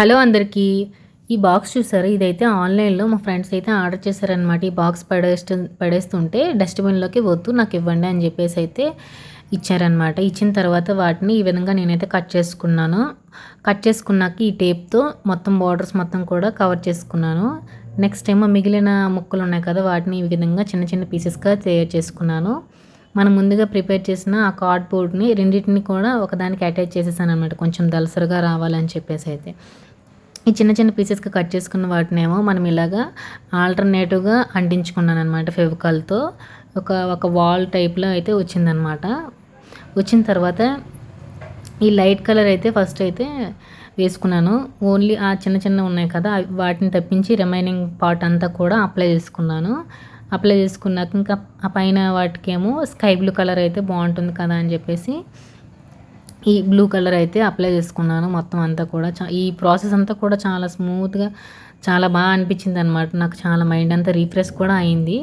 Hello అందరికీ. ఈ box చూసారా? ఇదైతే ఆన్‌లైన్‌లో మా ఫ్రెండ్స్ అయితే ఆర్డర్ చేశారనమాట. ఈ బాక్స్ పడేస్తుంటే డస్ట్‌బిన్‌లోకి వద్దు నాకివ్వండి అని జెప్పేసి అయితే ఇచ్చారనమాట. ఇచ్చిన తర్వాత వాటిని ఈ విధంగా నేనైతే కట్ చేసుకున్నాను. కట్ చేసుకున్నాక ఈ టేప్‌తో మొత్తం బోర్డర్స్ మొత్తం కూడా కవర్ చేసుకున్నాను. నెక్స్ట్ ఏమో మిగిలిన ముక్కలున్నాయి కదా! వాటిని ఈ విధంగా చిన్న చిన్న పీసెస్‌గా తయారు చేసుకున్నాను. మనం ముందుగా ప్రిపేర్ చేసిన ఆ కార్డ్‌బోర్డ్‌ని రెండిటిని కూడా ఒకదానికి అటాచ్ చేసేసాననమాట. కొంచెం దళసరిగా రావాలని చెప్పేసి అయితే. ఈ చిన్న చిన్న పీసెస్‌గా కట్ చేసుకున్న వాటినేమో మనం ఇలాగా ఆల్టర్‌నేటివ్‌గా అంటించుకున్నాననమాట ఫెవికాల్‌తో. ఒక వాల్ టైప్‌లో అయితే వచ్చిందనమాట. వచ్చిన తర్వాత ఈ లైట్ కలర్ అయితే ఫస్ట్ అయితే వేసుకున్నాను. ఓన్లీ ఆ చిన్న చిన్నవి ఉన్నాయి కదా! వాటిని తప్పించి రిమైనింగ్ పార్ట్ అంతా కూడా అప్లై చేసుకున్నాను. అప్లై చేసుకున్నాక ఇంకా ఆ పైన వాటికేమో స్కై బ్లూ కలర్ అయితే బాగుంటుంది కదా అని చెప్పేసి ఈ బ్లూ కలర్ అయితే అప్లై చేసుకున్నాను మొత్తం అంతా కూడా. ఈ ప్రాసెస్ అంతా కూడా చాలా స్మూత్‌గా చాలా అనిపించిందనమాట. నాకు చాలా మైండ్ అంతా రిఫ్రెష్ కూడా అయింది.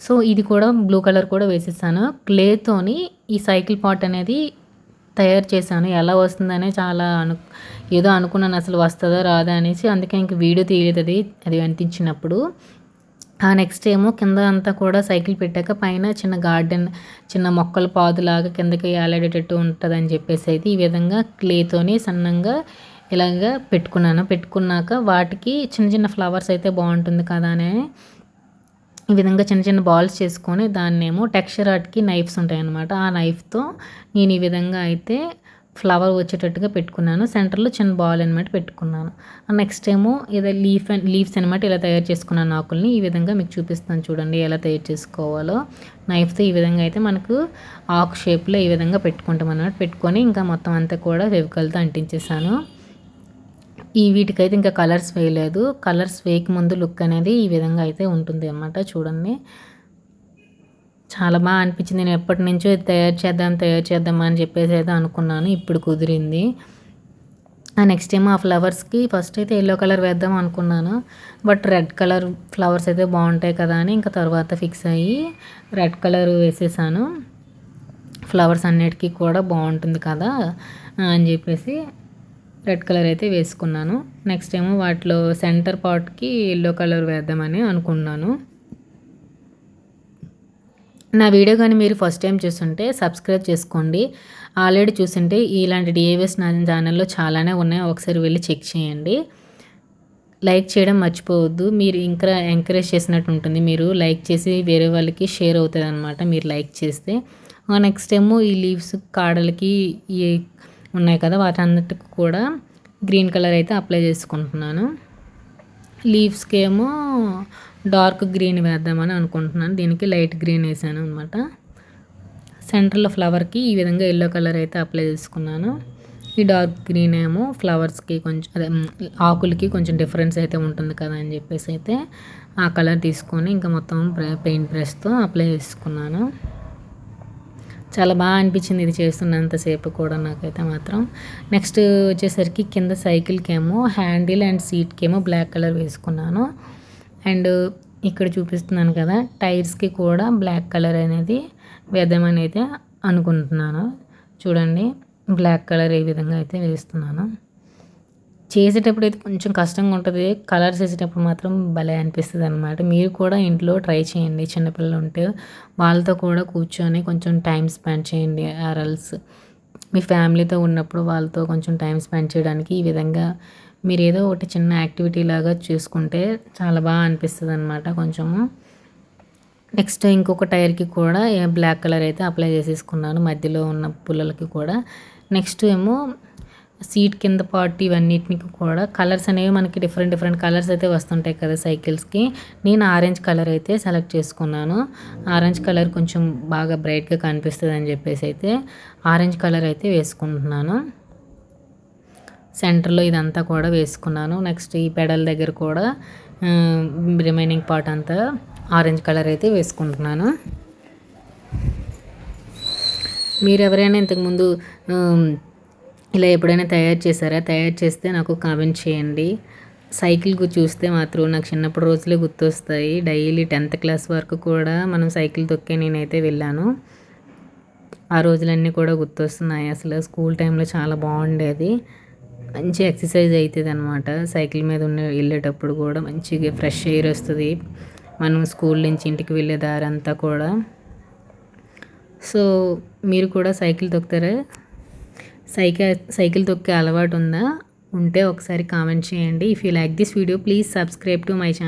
సో, ఇది కూడా బ్లూ కలర్ కూడా వేసేసాను. క్లేతోని ఈ సైకిల్ పాట్ అనేది తయారు చేశాను. ఎలా వస్తుందనే చాలా ఏదో అనుకున్నాను అసలు వస్తదా? రాదా? అనేసి. అందుకే ఇంక వీడియో తీయలేదు అది అంటించినప్పుడు. నెక్స్ట్ ఏమో కింద అంతా కూడా సైకిల్ పెట్టాక పైన చిన్న గార్డెన్ చిన్న మొక్కల పాదులాగా కిందకి ఏలాడేటట్టు ఉంటుందని చెప్పేసి అయితే ఈ విధంగా క్లేతోని సన్నంగా ఇలాగ పెట్టుకున్నాను. పెట్టుకున్నాక వాటికి చిన్న చిన్న ఫ్లవర్స్ అయితే బాగుంటుంది కదా అని ఈ విధంగా చిన్న చిన్న బాల్స్ చేసుకొని దాన్నేమో టెక్స్చర్ ఆర్ట్‌కి నైఫ్స్ ఉంటాయన్నమాట. ఆ నైఫ్‌తో నేను ఈ విధంగా అయితే ఫ్లవర్ వచ్చేటట్టుగా పెట్టుకున్నాను. సెంటర్‌లో చిన్న బాల్ అనమాట పెట్టుకున్నాను. నెక్స్ట్ ఏమో ఏదో లీవ్స్ అనమాట ఇలా తయారు చేసుకున్నాను ఆకుల్ని. ఈ విధంగా మీకు చూపిస్తాను చూడండి ఎలా తయారు చేసుకోవాలో. నైఫ్‌తో ఈ విధంగా అయితే మనకు ఆకు షేప్‌లో ఈ విధంగా పెట్టుకుంటామన్నమాట. పెట్టుకొని ఇంకా మొత్తం అంతా కూడా ఫెవికాల్‌తో అంటించేసాను. వీటికైతే ఇంకా కలర్స్ వేయలేదు. కలర్స్ వేయకముందు లుక్ అనేది ఈ విధంగా అయితే ఉంటుంది అన్నమాట. చూడండి. చాలా అనిపించింది. నేను ఎప్పటినుంచో ఇది తయారు చేద్దాం అని చెప్పేసి అయితే అనుకున్నాను. ఇప్పుడు కుదిరింది. నెక్స్ట్ ఏమో ఆ ఫ్లవర్స్‌కి ఫస్ట్ అయితే యెల్లో కలర్ వేద్దాం అనుకున్నాను. బట్ రెడ్ కలర్ ఫ్లవర్స్ అయితే బాగుంటాయి కదా అని ఇంకా తర్వాత ఫిక్స్ అయ్యి రెడ్ కలర్ వేసేసాను. ఫ్లవర్స్ అన్నిటికీ కూడా బాగుంటుంది కదా అని చెప్పేసి రెడ్ కలర్ అయితే వేసుకున్నాను. నెక్స్ట్ ఏమో వాటిలో సెంటర్ పార్ట్‌కి యెల్లో కలర్ వేద్దామని అనుకున్నాను. నా వీడియో కానీ మీరు ఫస్ట్ టైం చూస్తుంటే సబ్స్క్రైబ్ చేసుకోండి. ఆల్రెడీ చూస్తుంటే ఇలాంటి డిఐవైస్ నా ఛానల్‌లో చాలానే ఉన్నాయి. ఒకసారి వెళ్ళి చెక్ చేయండి. లైక్ చేయడం మర్చిపోవద్దు. మీరు ఇంకా ఎంకరేజ్ చేసినట్టు ఉంటుంది. మీరు లైక్ చేసి వేరే వాళ్ళకి షేర్ అవుతుందన్నమాట మీరు లైక్ చేస్తే. నెక్స్ట్ ఏమో ఈ లీవ్స్ కాడలకి ఈ ఉన్నాయి కదా వాటన్నిటికి కూడా గ్రీన్ కలర్ అయితే అప్లై చేసుకుంటున్నాను. లీవ్స్కి ఏమో డార్క్ గ్రీన్ వేద్దామని అనుకుంటున్నాను. దీనికి లైట్ గ్రీన్ వేసాను అనమాట. సెంటర్లో ఫ్లవర్కి ఈ విధంగా యెల్లో కలర్ అయితే అప్లై చేసుకున్నాను. ఈ డార్క్ గ్రీన్ ఏమో ఫ్లవర్స్కి కొంచెం అదే ఆకులకి కొంచెం డిఫరెన్స్ అయితే ఉంటుంది కదా అని చెప్పేసి అయితే ఆ కలర్ తీసుకొని ఇంకా మొత్తం పెయింట్ బ్రష్తో అప్లై చేసుకున్నాను. చాలా అనిపించింది ఇది చేస్తున్నంతసేపు కూడా నాకైతే మాత్రం. నెక్స్ట్ వచ్చేసరికి కింద సైకిల్‌కేమో హ్యాండిల్ అండ్ సీట్‌కేమో బ్లాక్ కలర్ వేసుకున్నాను. అండ్ ఇక్కడ చూపిస్తున్నాను కదా టైర్స్‌కి కూడా బ్లాక్ కలర్ అనేది వేద్దామని అయితే అనుకుంటున్నాను. చూడండి బ్లాక్ కలర్ ఈ విధంగా అయితే వేస్తున్నాను. చేసేటప్పుడు అయితే కొంచెం కష్టంగా ఉంటుంది. కలర్స్ వేసేటప్పుడు మాత్రం భలే అనిపిస్తుంది అనమాట. మీరు కూడా ఇంట్లో ట్రై చేయండి. చిన్నపిల్లలు ఉంటే వాళ్ళతో కూడా కూర్చొని కొంచెం టైం స్పెండ్ చేయండి. ఆర్ఎల్స్ మీ ఫ్యామిలీతో ఉన్నప్పుడు వాళ్ళతో కొంచెం టైం స్పెండ్ చేయడానికి ఈ విధంగా మీరు ఏదో ఒకటి చిన్న యాక్టివిటీ లాగా చేసుకుంటే చాలా అనిపిస్తుంది అనమాట కొంచెము. నెక్స్ట్ ఇంకొక టైర్‌కి కూడా బ్లాక్ కలర్ అయితే అప్లై చేసేసుకున్నాను మధ్యలో ఉన్న పుల్లలకి కూడా. నెక్స్ట్ ఏమో సీట్ కింద పార్ట్ ఇవన్నిటికి కూడా కలర్స్ అనేవి మనకి డిఫరెంట్ కలర్స్ అయితే వస్తుంటాయి కదా సైకిల్స్‌కి. నేను ఆరెంజ్ కలర్ అయితే సెలెక్ట్ చేసుకున్నాను. ఆరెంజ్ కలర్ కొంచెం బాగా బ్రైట్‌గా కనిపిస్తుందని చెప్పేసి అయితే ఆరెంజ్ కలర్ అయితే వేసుకుంటున్నాను. సెంటర్‌లో ఇదంతా కూడా వేసుకున్నాను. నెక్స్ట్ ఈ పెడల్ దగ్గర కూడా రిమైనింగ్ పార్ట్ అంతా ఆరెంజ్ కలర్ అయితే వేసుకుంటున్నాను. మీరు ఎవరైనా ఇంతకుముందు ఇలా ఎప్పుడైనా తయారు చేశారా? తయారు చేస్తే నాకు కామెంట్ చేయండి. సైకిల్ చూస్తే మాత్రం నాకు చిన్నప్పటి రోజులే గుర్తొస్తాయి. డైలీ 10th క్లాస్ వరకు కూడా మనం సైకిల్ తొక్కే నేనైతే వెళ్ళాను. ఆ రోజులన్నీ కూడా గుర్తొస్తున్నాయి. అసలు స్కూల్ టైంలో చాలా బాగుండేది. మంచి ఎక్సర్సైజ్ అవుతుంది అనమాట. సైకిల్ మీద వెళ్ళేటప్పుడు కూడా మంచిగా ఫ్రెష్ ఎయిర్ వస్తుంది. మనం స్కూల్ నుంచి ఇంటికి వెళ్ళే దారంతా కూడా. సో మీరు కూడా సైకిల్ తొక్కుతారా? సైకిల్ తొక్కే అలవాటు ఉందా? ఉంటే ఒకసారి కామెంట్ చేయండి. If you like this video please subscribe to my channel.